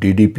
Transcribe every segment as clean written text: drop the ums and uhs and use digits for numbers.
DDP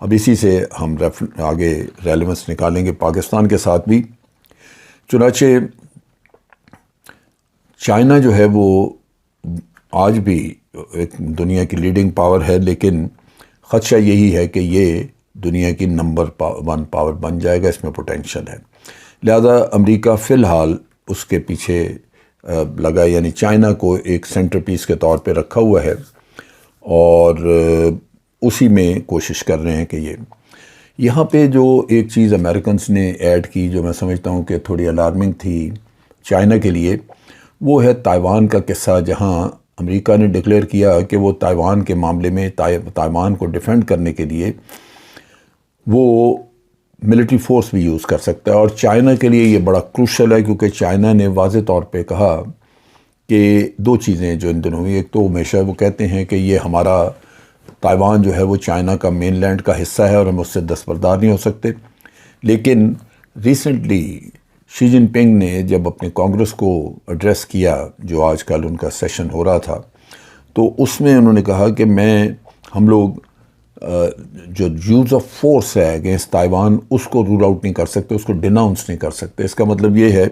اب اسی سے ہم آگے ریلیونس نکالیں گے پاکستان کے ساتھ بھی. چنانچہ چائنا جو ہے وہ آج بھی ایک دنیا کی لیڈنگ پاور ہے، لیکن خدشہ یہی ہے کہ یہ دنیا کی نمبر 1 پاور بن جائے گا، اس میں پوٹینشل ہے. لہذا امریکہ فی الحال اس کے پیچھے لگا، یعنی چائنا کو ایک سینٹر پیس کے طور پہ رکھا ہوا ہے اور اسی میں کوشش کر رہے ہیں کہ یہاں پہ جو ایک چیز امریکنز نے ایڈ کی جو میں سمجھتا ہوں کہ تھوڑی الارمنگ تھی چائنا کے لیے، وہ ہے تائیوان کا قصہ، جہاں امریکہ نے ڈکلیئر کیا کہ وہ تائیوان کے معاملے میں تائیوان کو ڈیفینڈ کرنے کے لیے وہ ملٹری فورس بھی یوز کر سکتا ہے. اور چائنا کے لیے یہ بڑا کروشل ہے، کیونکہ چائنا نے واضح طور پہ کہا کہ 2 چیزیں جو ان دنوں ہوئی. ایک تو ہمیشہ وہ کہتے ہیں کہ یہ ہمارا تائیوان جو ہے وہ چائنا کا مین لینڈ کا حصہ ہے اور ہم اس سے دستبردار نہیں ہو سکتے. لیکن ریسنٹلی شی جن پنگ نے جب اپنے کانگریس کو ایڈریس کیا، جو آج کل ان کا سیشن ہو رہا تھا، تو اس میں انہوں نے کہا کہ ہم لوگ جو یوز آف فورس ہے اگینسٹ تائیوان اس کو رول آؤٹ نہیں کر سکتے، اس کو ڈیناؤنس نہیں کر سکتے. اس کا مطلب یہ ہے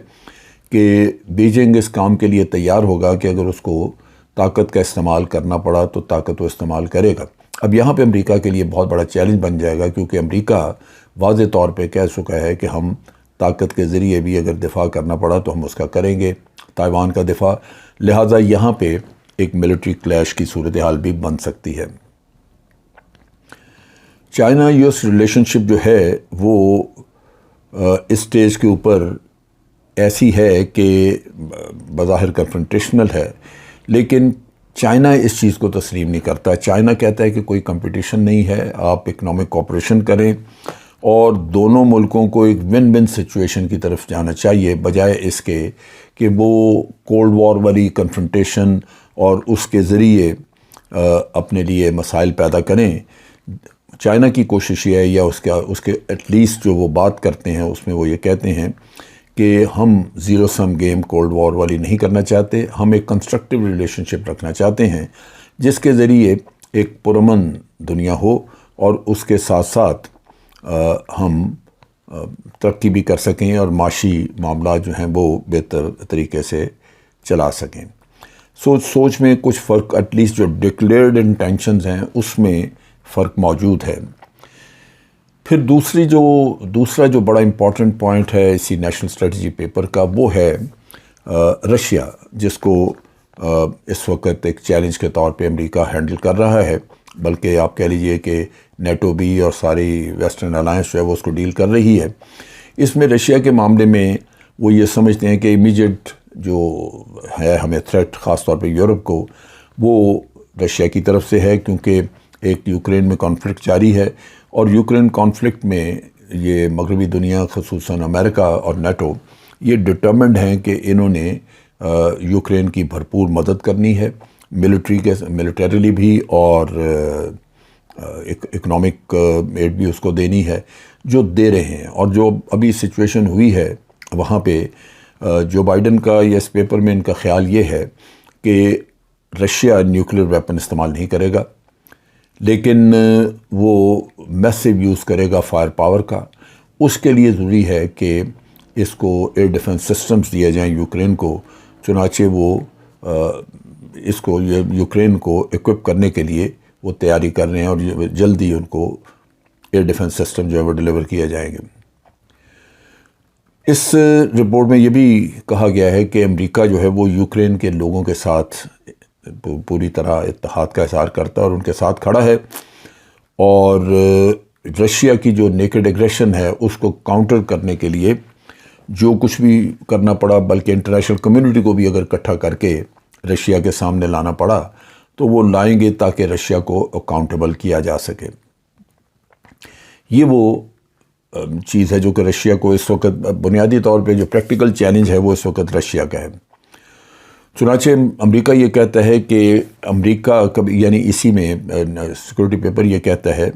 کہ بیجنگ اس کام کے لیے تیار ہوگا کہ اگر اس کو طاقت کا استعمال کرنا پڑا تو طاقت وہ استعمال کرے گا. اب یہاں پہ امریکہ کے لیے بہت بڑا چیلنج بن جائے گا، کیونکہ امریکہ واضح طور پہ کہہ چکا ہے کہ ہم طاقت کے ذریعے بھی اگر دفاع کرنا پڑا تو ہم اس کا کریں گے، تائیوان کا دفاع. لہٰذا یہاں پہ ایک ملٹری کلیش کی صورتحال بھی بن سکتی ہے. چائنا یو ایس ریلیشن شپ جو ہے وہ اس سٹیج کے اوپر ایسی ہے کہ بظاہر کنفرنٹیشنل ہے، لیکن چائنا اس چیز کو تسلیم نہیں کرتا. چائنا کہتا ہے کہ کوئی کمپٹیشن نہیں ہے، آپ اکنامک کوآپریشن کریں اور دونوں ملکوں کو ایک ون ون سچویشن کی طرف جانا چاہیے، بجائے اس کے کہ وہ کولڈ وار والی کنفرنٹیشن اور اس کے ذریعے اپنے لیے مسائل پیدا کریں. چائنا کی کوشش یہ ہے، یا اس کے ایٹ لیسٹ جو وہ بات کرتے ہیں اس میں وہ یہ کہتے ہیں کہ ہم zero sum game cold war والی نہیں کرنا چاہتے، ہم ایک کنسٹرکٹیو ریلیشن شپ رکھنا چاہتے ہیں جس کے ذریعے ایک پرامن دنیا ہو اور اس کے ساتھ ساتھ ہم ترقی بھی کر سکیں اور معاشی معاملات جو ہیں وہ بہتر طریقے سے چلا سکیں. سوچ میں کچھ فرق، ایٹ لیسٹ جو ڈکلیئرڈ انٹینشنز ہیں اس میں فرق موجود ہے. پھر دوسرا جو بڑا امپورٹنٹ پوائنٹ ہے اسی نیشنل اسٹریٹجی پیپر کا، وہ ہے رشیا، جس کو اس وقت ایک چیلنج کے طور پہ امریکہ ہینڈل کر رہا ہے، بلکہ آپ کہہ لیجئے کہ نیٹو بھی اور ساری ویسٹرن الائنس جو ہے وہ اس کو ڈیل کر رہی ہے. اس میں رشیا کے معاملے میں وہ یہ سمجھتے ہیں کہ امیجیٹ جو ہے ہمیں تھریٹ، خاص طور پہ یورپ کو، وہ رشیا کی طرف سے ہے، کیونکہ ایک یوکرین میں کانفلکٹ جاری ہے اور یوکرین کانفلکٹ میں یہ مغربی دنیا خصوصاً امریکہ اور نیٹو یہ ڈٹرمنڈ ہیں کہ انہوں نے یوکرین کی بھرپور مدد کرنی ہے، ملٹریلی بھی اور اکنامک ایڈ بھی اس کو دینی ہے، جو دے رہے ہیں. اور جو ابھی سچویشن ہوئی ہے وہاں پہ جو بائیڈن کا یا اس پیپر میں ان کا خیال یہ ہے کہ رشیا نیوکلیر ویپن استعمال نہیں کرے گا، لیکن وہ میسو یوز کرے گا فائر پاور کا. اس کے لیے ضروری ہے کہ اس کو ایئر ڈیفنس سسٹمز دیے جائیں یوکرین کو. چنانچہ وہ اس کو یوکرین کو ایکوپ کرنے کے لیے وہ تیاری کر رہے ہیں اور جلدی ان کو ایئر ڈیفنس سسٹم جو ہے وہ ڈیلیور کیے جائیں گے. اس رپورٹ میں یہ بھی کہا گیا ہے کہ امریکہ جو ہے وہ یوکرین کے لوگوں کے ساتھ پوری طرح اتحاد کا اظہار کرتا ہے اور ان کے ساتھ کھڑا ہے، اور رشیا کی جو نیکڈ ایگریشن ہے اس کو کاؤنٹر کرنے کے لیے جو کچھ بھی کرنا پڑا، بلکہ انٹرنیشنل کمیونٹی کو بھی اگر اکٹھا کر کے رشیا کے سامنے لانا پڑا تو وہ لائیں گے تاکہ رشیا کو اکاؤنٹیبل کیا جا سکے. یہ وہ چیز ہے جو کہ رشیا کو اس وقت بنیادی طور پہ جو پریکٹیکل چیلنج ہے وہ اس وقت رشیا کا ہے. چنانچہ امریکہ یہ کہتا ہے کہ امریکہ کبھی، یعنی اسی میں سیکورٹی پیپر یہ کہتا ہے،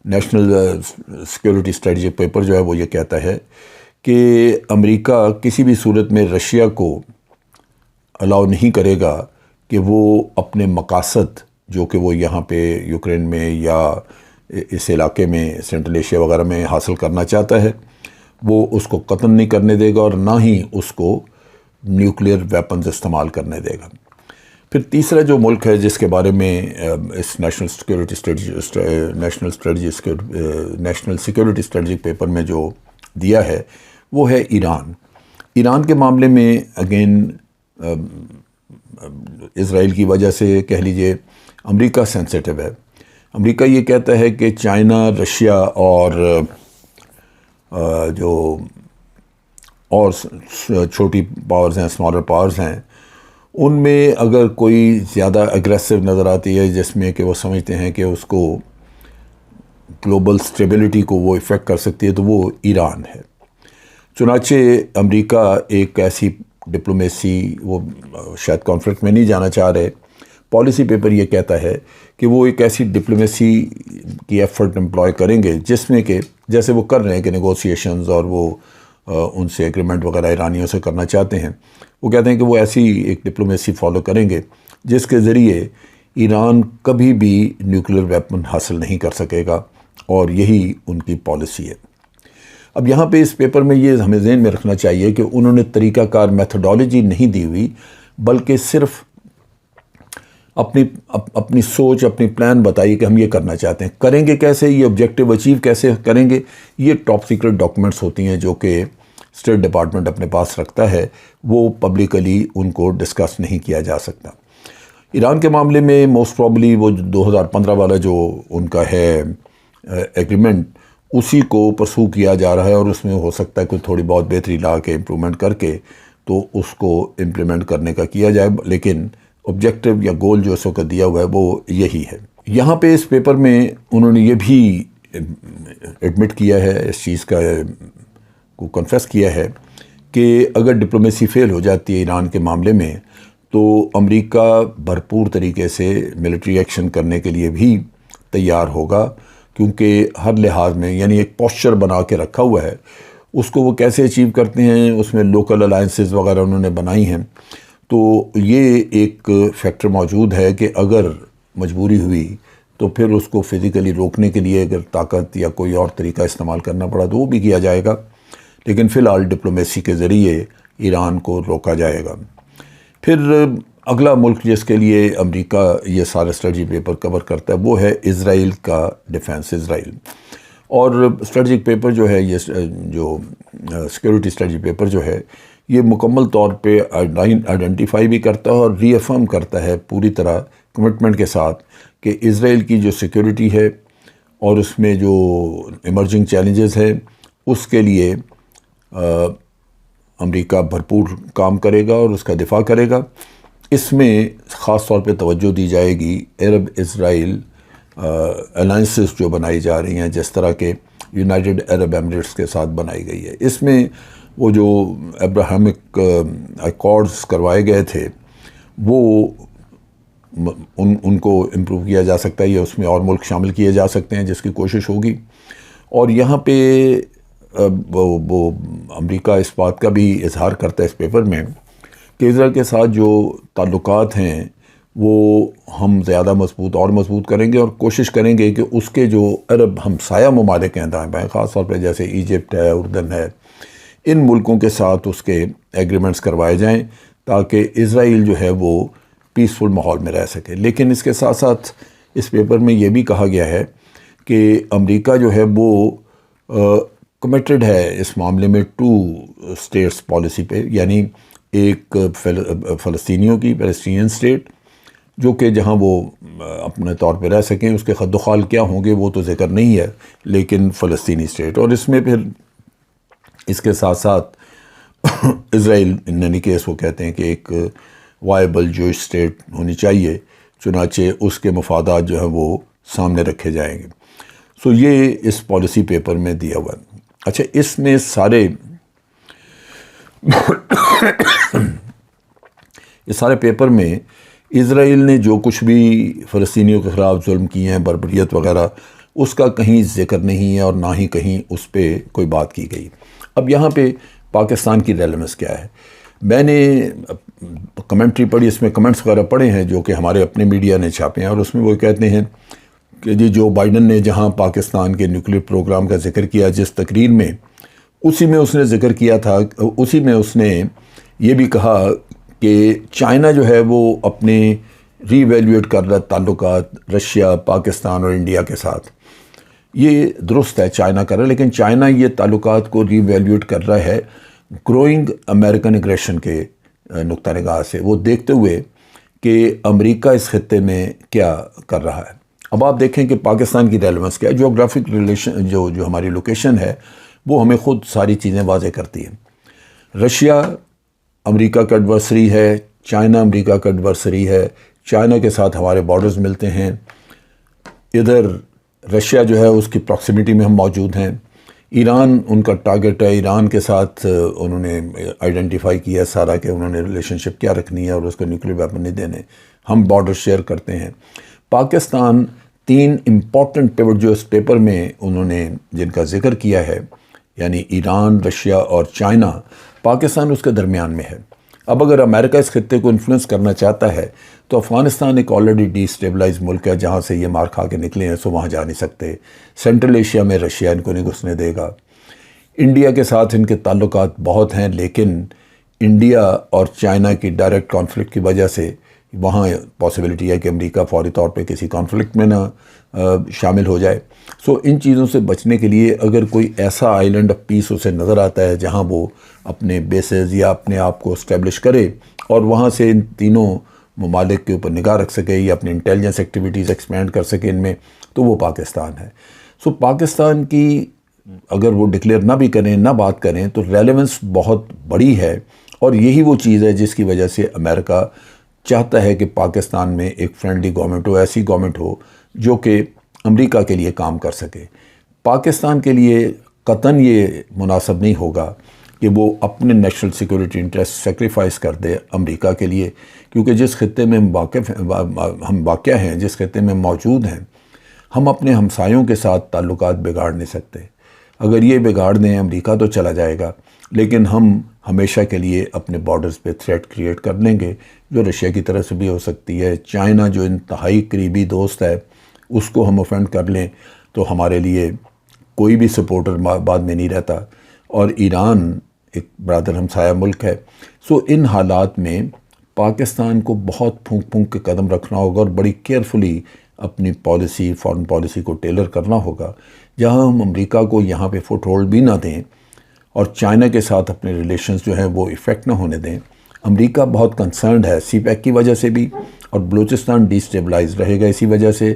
نیشنل سیکورٹی اسٹریٹجی پیپر جو ہے وہ یہ کہتا ہے کہ امریکہ کسی بھی صورت میں رشیا کو الاؤ نہیں کرے گا کہ وہ اپنے مقاصد جو کہ وہ یہاں پہ یوکرین میں یا اس علاقے میں سینٹرل ایشیا وغیرہ میں حاصل کرنا چاہتا ہے وہ اس کو قتل نہیں کرنے دے گا اور نہ ہی اس کو نیوکلیئر ویپنز استعمال کرنے دے گا۔ پھر تیسرا جو ملک ہے جس کے بارے میں اس نیشنل سیکورٹی اسٹریٹجک پیپر میں جو دیا ہے وہ ہے ایران۔ ایران کے معاملے میں اگین اسرائیل کی وجہ سے کہہ لیجئے امریکہ سینسیٹیو ہے۔ امریکہ یہ کہتا ہے کہ چائنا، رشیا اور جو اور چھوٹی پاورز ہیں، اسمالر پاورز ہیں، ان میں اگر کوئی زیادہ اگریسو نظر آتی ہے جس میں کہ وہ سمجھتے ہیں کہ اس کو گلوبل سٹیبلٹی کو وہ افیکٹ کر سکتی ہے تو وہ ایران ہے۔ چنانچہ امریکہ ایک ایسی ڈپلومیسی، وہ شاید کانفلکٹ میں نہیں جانا چاہ رہے، پالیسی پیپر یہ کہتا ہے کہ وہ ایک ایسی ڈپلومیسی کی ایفرٹ امپلوائے کریں گے جس میں کہ جیسے وہ کر رہے ہیں کہ نیگوسیشنز اور وہ ان سے ایگریمنٹ وغیرہ ایرانیوں سے کرنا چاہتے ہیں، وہ کہتے ہیں کہ وہ ایسی ایک ڈپلومیسی فالو کریں گے جس کے ذریعے ایران کبھی بھی نیوکلیر ویپن حاصل نہیں کر سکے گا، اور یہی ان کی پالیسی ہے۔ اب یہاں پہ اس پیپر میں یہ ہمیں ذہن میں رکھنا چاہیے کہ انہوں نے طریقہ کار میتھڈالوجی نہیں دی ہوئی، بلکہ صرف اپنی سوچ، اپنی پلان بتائی کہ ہم یہ کرنا چاہتے ہیں، کریں گے کیسے، یہ آبجیکٹیو اچیو کیسے کریں گے۔ یہ ٹاپ سیکرٹ ڈاکومنٹس ہوتی ہیں جو کہ اسٹیٹ ڈپارٹمنٹ اپنے پاس رکھتا ہے، وہ پبلکلی ان کو ڈسکس نہیں کیا جا سکتا۔ ایران کے معاملے میں موسٹ پرابلی وہ 2015 والا جو ان کا ہے ایگریمنٹ، اسی کو پرسو کیا جا رہا ہے، اور اس میں ہو سکتا ہے کوئی تھوڑی بہت بہتری لا کے امپرومنٹ کر کے تو اس کو امپلیمنٹ کرنے کا کیا جائے، لیکن آبجیکٹیو یا گول جو اس وقت دیا ہوا ہے وہ یہی ہے۔ یہاں پہ اس پیپر میں انہوں نے یہ بھی ایڈمٹ کیا ہے، اس چیز کا کو کنفیس کیا ہے کہ اگر ڈپلومیسی فیل ہو جاتی ہے ایران کے معاملے میں تو امریکہ بھرپور طریقے سے ملٹری ایکشن کرنے کے لیے بھی تیار ہوگا، کیونکہ ہر لحاظ میں یعنی ایک پوسچر بنا کے رکھا ہوا ہے۔ اس کو وہ کیسے اچیو کرتے ہیں، اس میں لوکل الائنسز وغیرہ انہوں نے بنائی ہیں، تو یہ ایک فیکٹر موجود ہے کہ اگر مجبوری ہوئی تو پھر اس کو فزیکلی روکنے کے لیے اگر طاقت یا کوئی اور طریقہ استعمال کرنا پڑا تو وہ بھی کیا جائے گا، لیکن فی الحال ڈپلومیسی کے ذریعے ایران کو روکا جائے گا۔ پھر اگلا ملک جس کے لیے امریکہ یہ سارا اسٹریٹجی پیپر کور کرتا ہے وہ ہے اسرائیل کا ڈیفنس۔ اسرائیل اور اسٹریٹجک پیپر جو ہے، یہ جو سیکورٹی اسٹریٹجی پیپر جو ہے، یہ مکمل طور پہ آئیڈینٹیفائی بھی کرتا ہے اور ری افرم کرتا ہے پوری طرح کمٹمنٹ کے ساتھ کہ اسرائیل کی جو سیکورٹی ہے اور اس میں جو ایمرجنگ چیلنجز ہے اس کے لیے امریکہ بھرپور کام کرے گا اور اس کا دفاع کرے گا۔ اس میں خاص طور پہ توجہ دی جائے گی عرب اسرائیل الائنسز جو بنائی جا رہی ہیں، جس طرح کے یونائٹڈ عرب ایمریٹس کے ساتھ بنائی گئی ہے۔ اس میں وہ جو ابراہمک ایکارڈز کروائے گئے تھے وہ ان کو امپروو کیا جا سکتا ہے، یا اس میں اور ملک شامل کیے جا سکتے ہیں جس کی کوشش ہوگی۔ اور یہاں پہ وہ امریکہ اس بات کا بھی اظہار کرتا ہے اس پیپر میں کہ اسرائیل کے ساتھ جو تعلقات ہیں وہ ہم زیادہ اور مضبوط کریں گے، اور کوشش کریں گے کہ اس کے جو عرب ہمسایہ ممالک ہیں دائیں بائیں، خاص طور پہ جیسے ایجپٹ ہے، اردن ہے، ان ملکوں کے ساتھ اس کے ایگریمنٹس کروائے جائیں تاکہ اسرائیل جو ہے وہ پیسفل ماحول میں رہ سکے۔ لیکن اس کے ساتھ ساتھ اس پیپر میں یہ بھی کہا گیا ہے کہ امریکہ جو ہے وہ کمیٹڈ ہے اس معاملے میں 2 اسٹیٹس پالیسی پہ، یعنی ایک فلسطینیوں کی پیلسٹینین اسٹیٹ جو کہ جہاں وہ اپنے طور پہ رہ سکیں، اس کے خد و خال کیا ہوں گے وہ تو ذکر نہیں ہے، لیکن فلسطینی اسٹیٹ، اور اس میں پھر اس کے ساتھ ساتھ اسرائیل ان اینی کیس وہ کہتے ہیں کہ ایک وائبل جوش اسٹیٹ ہونی چاہیے، چنانچہ اس کے مفادات جو ہیں وہ سامنے رکھے جائیں گے۔ سو یہ اس پالیسی پیپر میں دیا ہوا ہے۔ اچھا، اس میں اس سارے پیپر میں اسرائیل نے جو کچھ بھی فلسطینیوں کے خلاف ظلم کیے ہیں، بربریت وغیرہ، اس کا کہیں ذکر نہیں ہے اور نہ ہی کہیں اس پہ کوئی بات کی گئی۔ اب یہاں پہ پاکستان کی ریلیونس کیا ہے؟ میں نے کمنٹری پڑھی، اس میں کمنٹس وغیرہ پڑھے ہیں جو کہ ہمارے اپنے میڈیا نے چھاپے ہیں، اور اس میں وہ کہتے ہیں کہ جی جو بائیڈن نے جہاں پاکستان کے نیوکلیئر پروگرام کا ذکر کیا جس تقریر میں، اسی میں اس نے ذکر کیا تھا، اسی میں اس نے یہ بھی کہا کہ چائنا جو ہے وہ اپنے ری ایویلویٹ کر رہا تعلقات رشیا، پاکستان اور انڈیا کے ساتھ. یہ درست ہے چائنا کر رہا ہے، لیکن چائنا یہ تعلقات کو ری ایویلویٹ کر رہا ہے گروئنگ امریکن اگریشن کے نقطہ نگاہ سے، وہ دیکھتے ہوئے کہ امریکہ اس خطے میں کیا کر رہا ہے. اب آپ دیکھیں کہ پاکستان کی ریلیونس کیا ہے. جیوگرافک ریلیشن جو ہماری لوکیشن ہے وہ ہمیں خود ساری چیزیں واضح کرتی ہیں. رشیا امریکہ کا ایڈورسری ہے، چائنا امریکہ کا ایڈورسری ہے، چائنا کے ساتھ ہمارے بارڈرز ملتے ہیں. ادھر رشیا جو ہے اس کی پراکسیمیٹی میں ہم موجود ہیں. ایران ان کا ٹارگٹ ہے، ایران کے ساتھ انہوں نے آئیڈینٹیفائی کیا سارا کہ انہوں نے ریلیشن شپ کیا رکھنی ہے اور اس کو نیوکلیئر ویپن نہیں دینے. ہم بارڈر شیئر کرتے ہیں. پاکستان 3 امپورٹنٹ پیوٹ جو اس پیپر میں انہوں نے جن کا ذکر کیا ہے، یعنی ایران، رشیا اور چائنا، پاکستان اس کے درمیان میں ہے. اب اگر امریکہ اس خطے کو انفلوئنس کرنا چاہتا ہے تو افغانستان ایک آلریڈی ڈی اسٹیبلائز ملک ہے، جہاں سے یہ مار کھا کے نکلے ہیں سو وہاں جا نہیں سکتے. سینٹرل ایشیا میں رشیا ان کو نہیں گھسنے دے گا. انڈیا کے ساتھ ان کے تعلقات بہت ہیں، لیکن انڈیا اور چائنا کی ڈائریکٹ کانفلکٹ کی وجہ سے وہاں پاسبلٹی ہے کہ امریکہ فوری طور پہ کسی کانفلکٹ میں نہ شامل ہو جائے. سو ان چیزوں سے بچنے کے لیے اگر کوئی ایسا آئیلینڈ آف پیس اسے نظر آتا ہے جہاں وہ اپنے بیسز یا اپنے آپ کو اسٹیبلش کرے اور وہاں سے ان تینوں ممالک کے اوپر نگاہ رکھ سکے یا اپنی انٹیلیجنس ایکٹیویٹیز ایکسپینڈ کر سکے ان میں، تو وہ پاکستان ہے. سو پاکستان کی اگر وہ ڈکلیئر نہ بھی کریں، نہ بات کریں، تو ریلیونس بہت بڑی ہے. اور یہی وہ چیز ہے جس کی وجہ سے امریکہ چاہتا ہے کہ پاکستان میں ایک فرینڈلی گورنمنٹ ہو، ایسی گورنمنٹ ہو جو کہ امریکہ کے لیے کام کر سکے. پاکستان کے لیے قطعاً یہ مناسب نہیں ہوگا کہ وہ اپنے نیشنل سیکورٹی انٹرسٹ سیکریفائز کر دے امریکہ کے لیے، کیونکہ جس خطے میں ہم واقع ہیں، جس خطے میں موجود ہیں، ہم اپنے ہمسایوں کے ساتھ تعلقات بگاڑ نہیں سکتے. اگر یہ بگاڑ دیں امریکہ تو چلا جائے گا، لیکن ہم ہمیشہ کے لیے اپنے بارڈرز پہ تھریٹ کریٹ کر لیں گے، جو رشیا کی طرف سے بھی ہو سکتی ہے. چائنا جو انتہائی قریبی دوست ہے، اس کو ہم اوفینڈ کر لیں تو ہمارے لیے کوئی بھی سپورٹر بعد میں نہیں رہتا. اور ایران ایک برادر ہمسایہ ملک ہے. سو ان حالات میں پاکستان کو بہت پھونک پھونک کے قدم رکھنا ہوگا اور بڑی کیئرفلی اپنی پالیسی، فارن پالیسی کو ٹیلر کرنا ہوگا، جہاں ہم امریکہ کو یہاں پہ فٹ ہولڈ بھی نہ دیں اور چائنا کے ساتھ اپنے ریلیشنز جو ہیں وہ افیکٹ نہ ہونے دیں. امریکہ بہت کنسرنڈ ہے سی پیک کی وجہ سے بھی، اور بلوچستان ڈی اسٹیبلائز رہے گا اسی وجہ سے،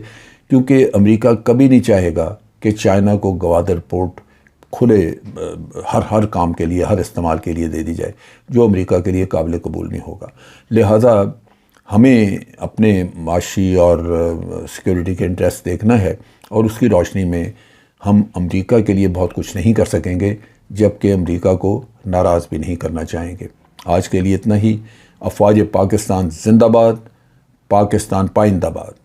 کیونکہ امریکہ کبھی نہیں چاہے گا کہ چائنا کو گوادر پورٹ کھلے ہر کام کے لیے، ہر استعمال کے لیے دے دی جائے، جو امریکہ کے لیے قابل قبول نہیں ہوگا. لہٰذا ہمیں اپنے معاشی اور سیکورٹی کے انٹرسٹ دیکھنا ہے، اور اس کی روشنی میں ہم امریکہ کے لیے بہت کچھ نہیں کر سکیں گے، جبکہ امریکہ کو ناراض بھی نہیں کرنا چاہیں گے. آج کے لیے اتنا ہی. افواج پاکستان زندہ باد، پاکستان پائندہ باد.